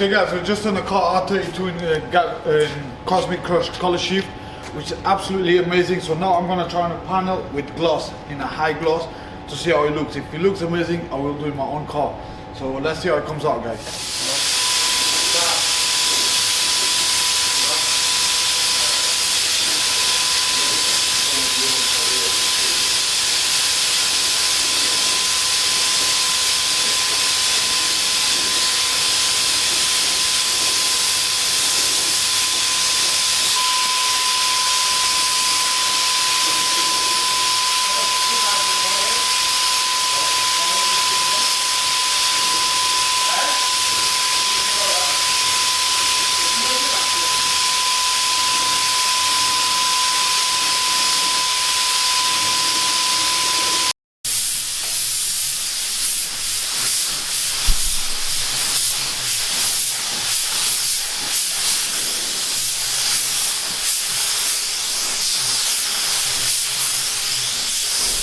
Okay guys, we're just on the car R32 in Cosmic Crush Colorshift, which is absolutely amazing. So now I'm gonna try on a panel with gloss, in a high gloss, to see how it looks. If it looks amazing, I will do it in my own car. So let's see how it comes out, guys.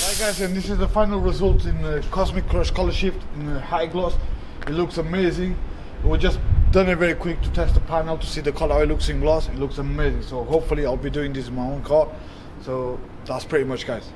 Right guys, and this is the final result in Cosmic Crush Colorshift in high gloss. It looks amazing. We just done it very quick to test the panel to see the color how it looks in gloss. It looks amazing. So hopefully I'll be doing this in my own car. So that's pretty much, guys.